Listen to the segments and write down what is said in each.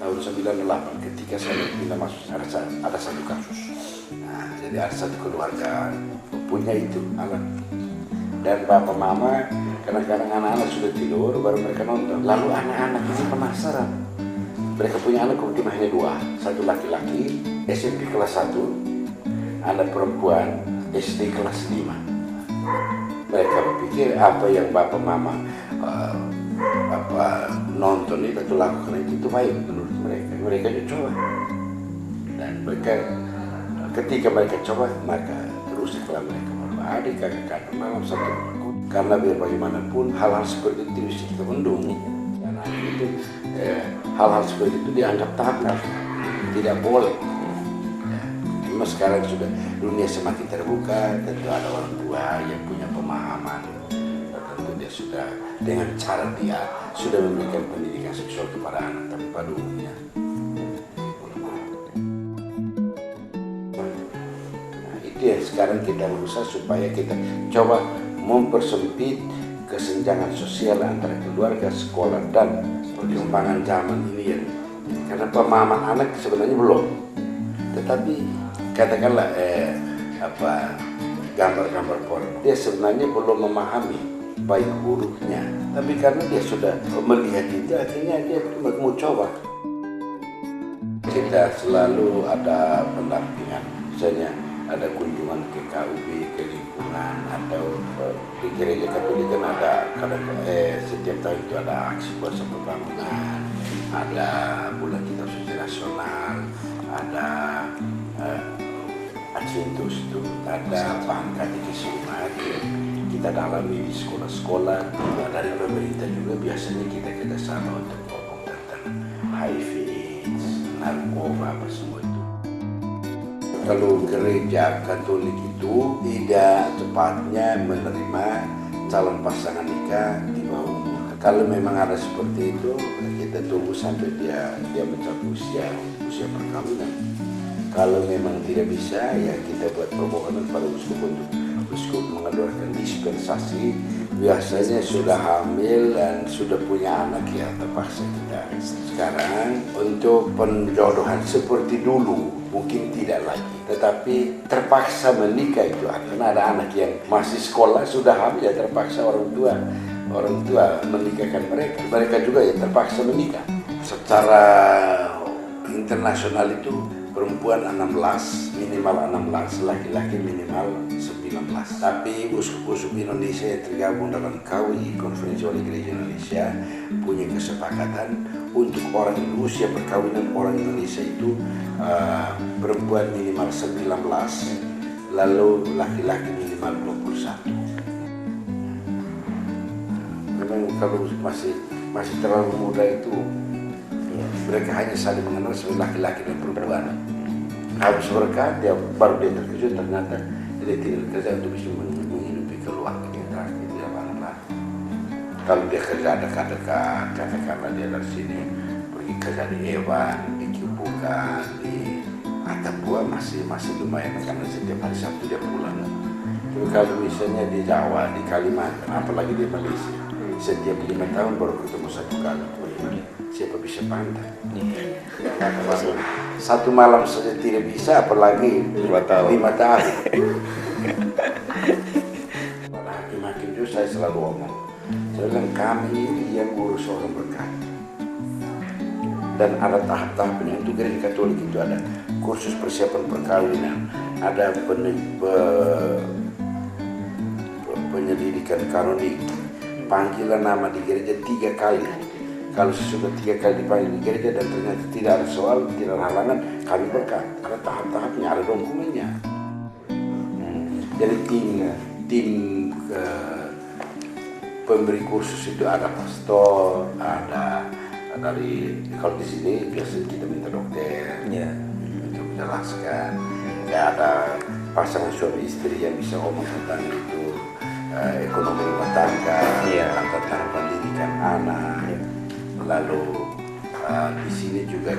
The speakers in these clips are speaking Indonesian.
tahun 98 ketika saya pindah masuk ada satu kasus. Nah, jadi ada satu keluarga punya itu anak, dan bapak mama kadang-kadang anak-anak sudah tidur baru mereka nonton. Lalu anak-anak ini penasaran. Mereka punya anak kebetulan hanya dua, satu laki-laki SMP kelas 1, anak perempuan SD kelas 5. Mereka berpikir apa yang bapak mama nonton itu atau lakukan itu baik menurut mereka. Mereka coba, dan mereka ketika mereka coba, mereka terus setelah mereka adik kakak kandung dalam satu rumah. Karena biar bagaimanapun hal-hal seperti itu bisa kita bendung. Karena itu hal-hal seperti itu dianggap tabu, tidak boleh. Cuma sekarang sudah dunia semakin terbuka, tentu ada orang tua yang punya pemahaman. Tentu dia sudah dengan cara dia sudah memberikan pendidikan seksual kepada anak, tapi pada umumnya yang sekarang kita berusaha supaya kita coba mempersempit kesenjangan sosial antara keluarga, sekolah, dan perkembangan zaman ini ya. Karena pemahaman anak sebenarnya belum, tetapi katakanlah gambar-gambar porno, dia sebenarnya belum memahami baik buruknya, tapi karena dia sudah melihat itu akhirnya dia mau coba. Kita selalu ada pendampingan, misalnya ada kunjungan ke KUB, ke lingkungan, atau di gereja Katolik kan ada setiap tahun itu ada aksi puasa pembangunan, ada bulan kitab suci nasional, ada Acintus itu, ada pangkat di Kisumat, kita dalami di sekolah-sekolah. Dari pemerintah juga biasanya kita kerjasama untuk ngomong tentang HIV, AIDS, narkoba, apa semua itu. Kalau gereja Katolik itu tidak tepatnya menerima calon pasangan nikah di bawah umur. Kalau memang ada seperti itu, kita tunggu sampai dia mencapai usia perkawinan. Kalau memang tidak bisa, ya kita buat permohonan pada uskup untuk uskup mengeluarkan dispensasi. Biasanya sudah hamil dan sudah punya anak, ya terpaksa kita. Sekarang untuk penjodohan seperti dulu mungkin tidak lagi, tetapi terpaksa menikah itu karena ada anak yang masih sekolah sudah hamil, ya terpaksa orang tua menikahkan mereka juga ya terpaksa menikah. Secara internasional itu perempuan 16, minimal 16, laki-laki minimal 19. Tapi uskup-uskup Indonesia yang tergabung dalam KWI, Konferensi Wali Gereja Indonesia, punya kesepakatan untuk orang usia perkawinan orang Indonesia itu perempuan minimal 19, lalu laki-laki minimal 21. Memang kalau masih terlalu muda itu, mereka hanya saling mengenal sebagai laki-laki dan perempuan. Habis berkat, baru dia terkejut ternyata dia tidak kerja untuk bisa menghidupi keluarga kita, dia anak-anak. Kalau dia kerja dekat-dekat, katakanlah dia dari sini pergi kerja di Ewan, di Kibukan, di Atambua masih lumayan karena setiap hari Sabtu dia pulang. Tapi kalau misalnya di Jawa, di Kalimantan, apalagi di Malaysia, setiap 5 tahun baru ketemu satu kali. Siapa bisa pantai? Satu malam saja tidak bisa, apalagi 5 tahun. Para hakim-hakim itu saya selalu ngomong, saya bilang kami ini yang urus orang berkat. Dan ada tahap-tahapnya. Untuk gereja Katolik itu ada kursus persiapan perkawinan, ada penyelidikan kanonik, panggilan nama di gereja 3 kali. Kalau sudah 3 kali dipanggil di gereja dan ternyata tidak ada soal, tidak ada halangan, kami berkat. Ada tahap-tahapnya, ada dokumennya. Jadi tim pemberi kursus itu ada pastor, ada dari, kalau di sini biasanya kita minta dokter untuk menjelaskan. Ya ada pasangan suami istri yang bisa ngomong tentang itu, ekonomi rumah tangga, tentang pendidikan anak. Lalu di sini juga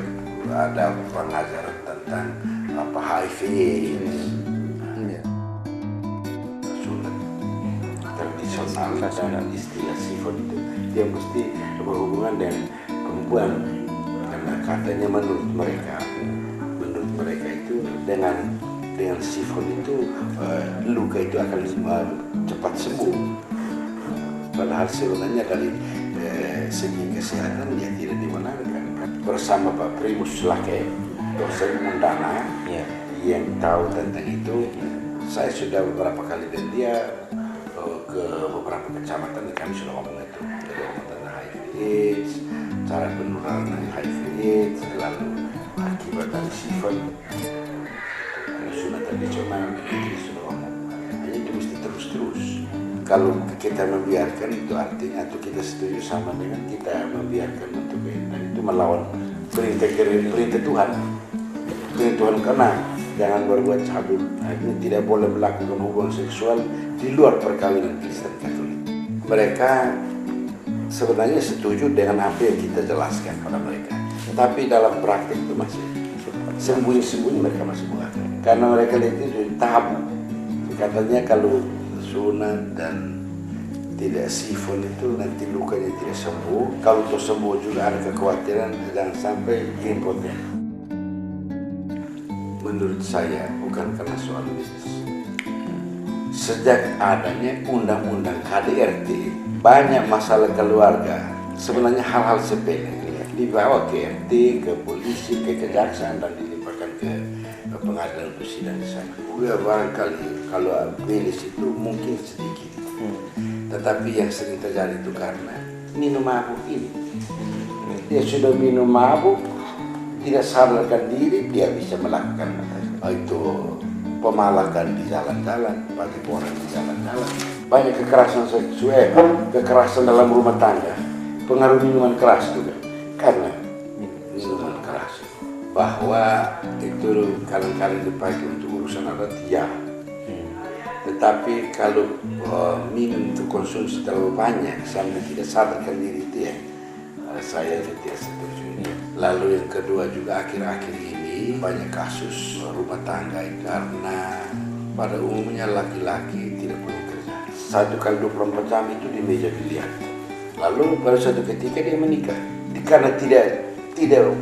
ada pengajaran tentang HIV, sunat tradisional dan istilah sifat itu yang mesti berhubungan dengan perempuan, karena katanya menurut mereka itu dengan sifon itu luka itu akan cepat sembuh. Padahal sebenarnya dari segi kesehatan dia tidak dibenarkan. Bersama Pak Primus Lake, dosen Undana yang tahu tentang itu, saya sudah beberapa kali dan dia ke beberapa kecamatan kami sudah ngomong itu, tentang HIV/AIDS, cara penularan HIV/AIDS, lalu akibat dari sifon, sunat tradisional, itu sudah ngomong. Hanya itu mesti terus. Kalau kita membiarkan itu artinya atau kita setuju sama dengan kita membiarkan untuk itu melawan perintah Tuhan. Perintah Tuhan karena jangan berbuat cabul. Ini tidak boleh melakukan hubungan seksual di luar perkawinan Kristen Katolik. Mereka sebenarnya setuju dengan apa yang kita jelaskan pada mereka. Tapi dalam praktik itu masih sembunyi-sembunyi mereka masih buat. Karena mereka lihat itu tabu. Katanya kalau sunat dan tidak sifon itu nanti lukanya tidak sembuh. Kalau itu sembuh juga ada kekhawatiran jangan sampai impoten. Menurut saya bukan karena soal bisnis. Sejak adanya undang-undang KDRT, banyak masalah keluarga, sebenarnya hal-hal sepele dibawa ke RT, ke polisi, ke kejaksaan dan dilimpahkan ke pengadilan untuk sidang di sana. Barangkali kalau bilis itu mungkin sedikit, tetapi yang sering terjadi itu karena minum mabuk ini. Dia sudah minum mabuk, tidak sadarkan diri, dia bisa melakukan itu pemalakan di jalan-jalan, bagi orang di jalan-jalan. Banyak kekerasan seksual, kekerasan dalam rumah tangga, pengaruh minuman keras juga. Karena minuman keras, bahwa itu kadang-kadang dipakai untuk urusan adat, ya. Tetapi kalau minum itu konsumsi terlalu banyak sampai tidak sadarkan diri itu ya, saya tidak setuju. Lalu yang kedua juga akhir-akhir ini banyak kasus rumah tangga karena pada umumnya laki-laki tidak punya kerja. 1x24 jam itu di meja biliar. Lalu pada suatu ketika dia menikah karena tidak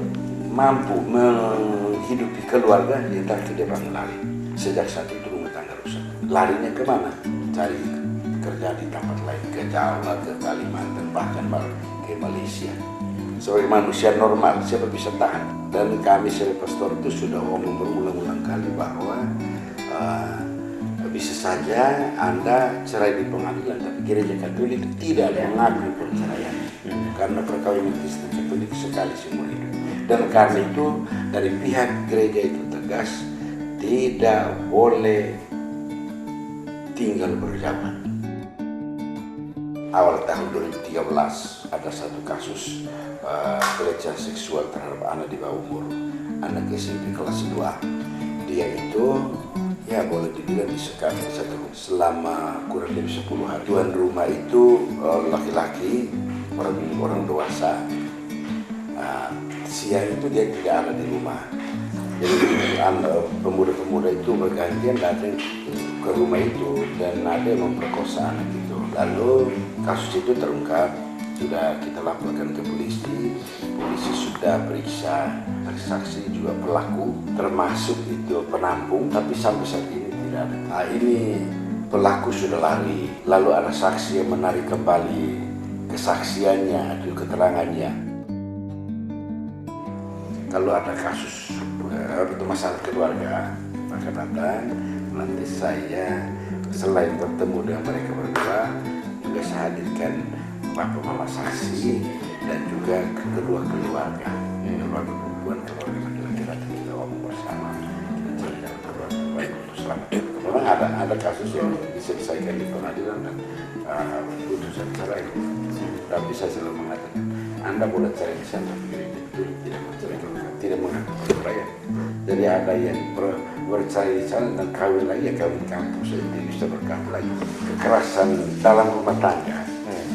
mampu menghidupi keluarga, dia bangun lari. Sejak saat itu rumah tangga rusak. Larinya kemana? Cari kerja di tempat lain, ke Jawa, ke Kalimantan, bahkan ke Malaysia. Sebagai manusia normal, siapa bisa tahan? Dan kami sebagai pastor itu sudah ngomong berulang-ulang kali bahwa bisa saja Anda cerai di pengadilan, tapi gereja Katolik tidak mengakui perceraian. Karena perkawinan Kristen Katolik sekali seumur hidup. Dan karena itu dari pihak gereja itu tegas tidak boleh tinggal berjamaah. Awal tahun 2013 ada satu kasus pelecehan seksual terhadap anak di bawah umur, anak SMP kelas 2. Dia itu ya boleh dibilang disekap selama kurang lebih 10 hari. Tuan rumah itu laki-laki, orang dewasa. Siang itu dia tidak ada di rumah. Jadi pemuda-pemuda itu bergantian datang ke rumah itu dan ada yang memperkosa anak itu. Lalu kasus itu terungkap, sudah kita laporkan ke polisi. Polisi sudah periksa saksi juga pelaku, termasuk itu penampung, tapi sampai saat ini tidak ada. Ini pelaku sudah lari, lalu ada saksi yang menarik kembali kesaksiannya atau keterangannya. Kalau ada kasus atau masalah keluarga, maka datang, nanti saya selain bertemu dengan mereka berdua, juga saya hadirkan bapak mama saksi dan juga kedua keluarga, keluarga perempuan, keluarga laki-laki, kita ngomong bersama, kita carikan keluarga baik untuk selamat. Memang ada kasus yang diselesaikan di pengadilan dan putusan cerai, tapi saya selalu mengatakan Anda boleh cerai di sana, tapi itu tidak mencerai, tidak mengaku perceraian. Jadi ada yang bercerai di sana dan kawin lagi, ya kawin kampus, jadi bisa berkawin lagi. Kekerasan dalam rumah tangga,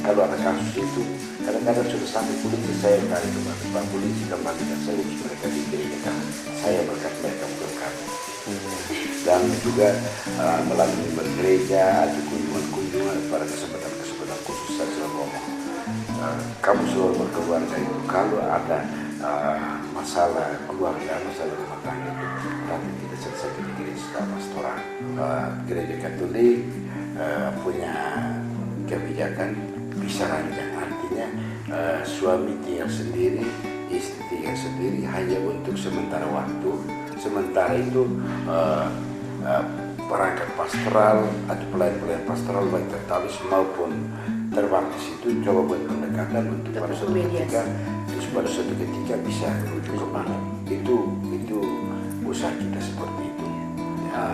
kalau ada kasus itu, kadang-kadang sudah sampai polisi saya kali kembali, Pak polisi kembali dan saya urus mereka di gereja, saya berkat mereka bukan kami. Dan juga melalui bergereja, ada kunjungan-kunjungan pada kesempatan-kesempatan khusus saya selalu ngomong. Kamu selalu berkeluarga itu kalau ada masalah keluarga, masalah rumah tangga itu nanti kita selesaikan di gereja pastoral. Gereja Katolik punya kebijakan bisa ranjang, artinya suami tinggal sendiri, istri tinggal sendiri hanya untuk sementara waktu. Sementara itu perangkat pastoral atau pelayan-pelayan pastoral baik tertulis maupun terbaptis itu coba buat pendekatan untuk pada suatu ketika, terus pada suatu ketika bisa rujuk kemana. Itu usaha kita seperti itu. Ya,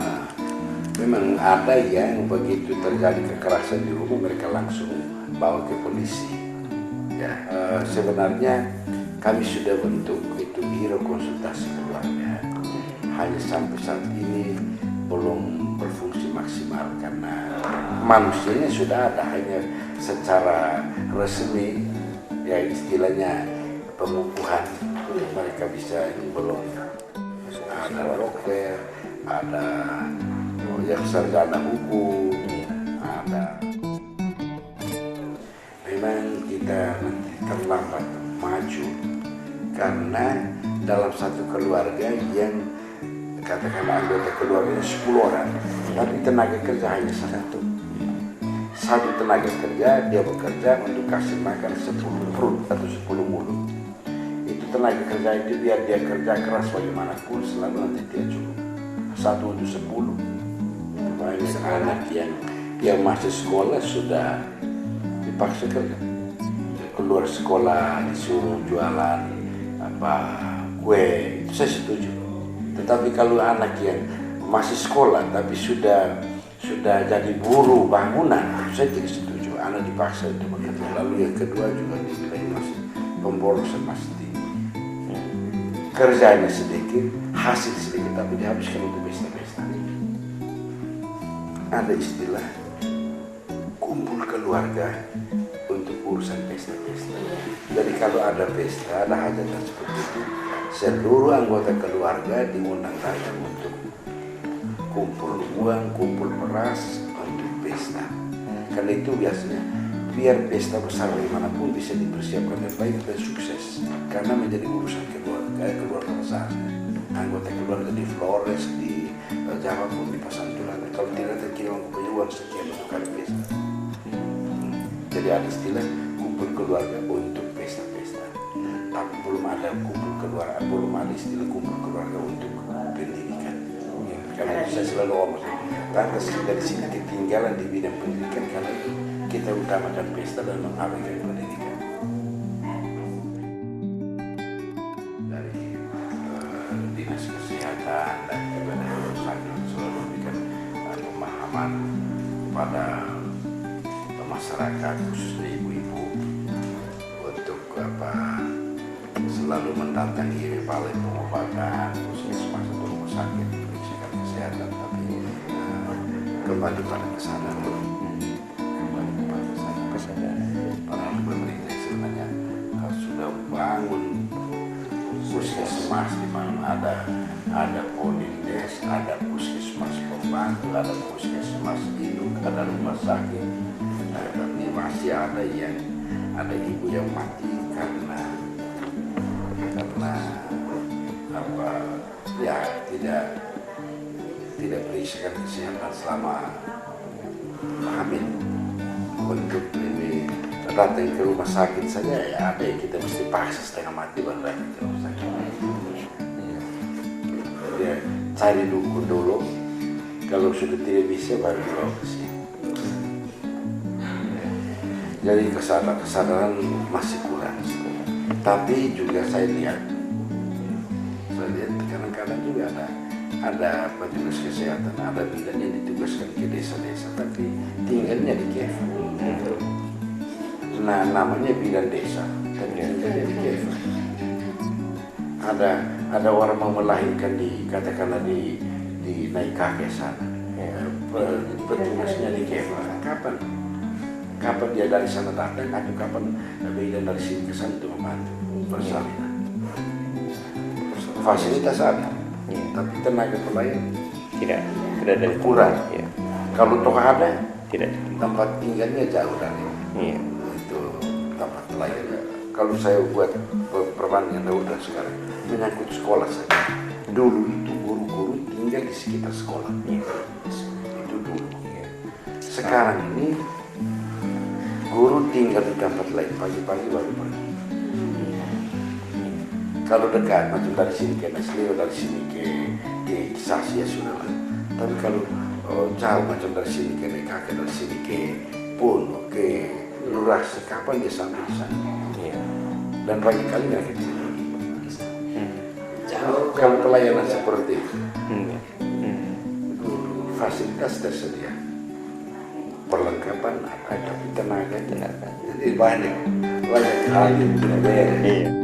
memang ada yang begitu terjadi kekerasan di rumah mereka langsung bawa ke polisi. Ya, sebenarnya kami sudah bentuk itu biro konsultasi keluarga. Hanya sampai saat ini belum berfungsi maksimal karena manusianya sudah ada, hanya secara resmi ya istilahnya pengukuhan mereka bisa ini belum. Ada dokter, ada yang sarjana hukum, ada. Memang kita nanti terlambat maju karena dalam satu keluarga yang katakanlah anggota keluarganya 10 orang, tapi tenaga kerja hanya satu. Satu tenaga kerja dia bekerja untuk kasih makan 10 perut atau 10 mulut. Itu tenaga kerja itu biar dia kerja keras bagaimanapun selalu nanti dia cukup. Satu untuk 10. Banyak anak yang masih sekolah sudah dipaksa kerja. Keluar sekolah disuruh jualan kue, itu saya setuju. Tetapi kalau anak yang masih sekolah tapi sudah jadi buruh bangunan, saya tidak setuju. Anak dipaksa untuk bekerja. Lalu yang kedua juga dinilai masih pemborosan masih tinggi. Kerjanya sedikit, hasil sedikit, tapi dihabiskan untuk pesta-pesta. Ada istilah kumpul keluarga untuk urusan pesta-pesta. Jadi kalau ada pesta, ada hajatan seperti itu, seluruh anggota keluarga diundang datang untuk kumpul uang, kumpul beras untuk pesta. Karena itu biasanya biar pesta besar dimanapun bisa dipersiapkan dengan baik dan sukses. Karena menjadi urusan keluarga besar. Anggota keluarga di Flores, di Jawa pun di Pasantulan. Kalau tidak terkirim punya uang sekian untuk kali pesta. Jadi ada istilah kumpul keluarga untuk pesta-pesta. Tapi belum ada kumpul keluarga, belum ada istilah kumpul keluarga untuk pendidikan. Karena saya selalu ngomong, karena dari sini ketinggalan di bidang pendidikan karena kita utamakan pesta dan mengabaikan pendidikan. Dari dinas kesehatan dan juga dari rumah selalu memberikan pemahaman kepada masyarakat khususnya ibu-ibu untuk selalu mendatangi balai pengobatan puskesmas atau rumah sakit periksakan kesehatan, tapi kembali pada kesadaran, para pemerintah sebenarnya sudah bangun puskesmas di mana ada polindes, ada puskesmas pembantu, ada puskesmas induk, ada rumah sakit. Tapi masih ada ibu yang mati karena tidak periksakan kesehatan selama hamil. Untuk lebih datang ke rumah sakit saja ya ada yang kita mesti paksa setengah mati baru datang ke rumah sakit. Jadi cari dukun dulu, kalau sudah tidak bisa baru dibawa ke sini. Jadi kesadaran masih kurang. Tapi juga saya lihat kadang-kadang juga ada petugas kesehatan, ada bidan yang ditugaskan ke desa-desa, tapi tinggalnya di Kiev. Nah, namanya bidan desa, tapi tinggalnya di Kiev. Ada orang mau melahirkan katakanlah di Naikake sana, petugasnya di Kiev. Kapan dia dari sana datang, atau kapan bidan dari sini ke sana untuk membantu persalinan. Fasilitas ada, tapi tenaga pelayan tidak ada kurang. Ya. Kalau toh ada, tidak. Tempat tinggalnya jauh dari Iya. itu tempat pelayan. Kalau saya buat persoalan yang udah sekarang menyangkut sekolah saja. Dulu itu guru-guru tinggal di sekitar sekolah. Itu dulu. Sekarang ini guru tinggal di tempat lain, pagi-pagi baru pergi. Kalau dekat, macam dari sini ke Nasleo, dari sini ke Sasi ya sudah lah. Tapi kalau jauh, macam dari sini ke Nekake, dari sini ke Puno, ke Lurah, kapan dia sampai di sana? Dan pagi kali mereka tidak pergi. Jauh kalau pelayanan seperti itu, fasilitas tersedia, perlengkapan ada, tapi tenaga. Jadi banyak hal yang tidak beres.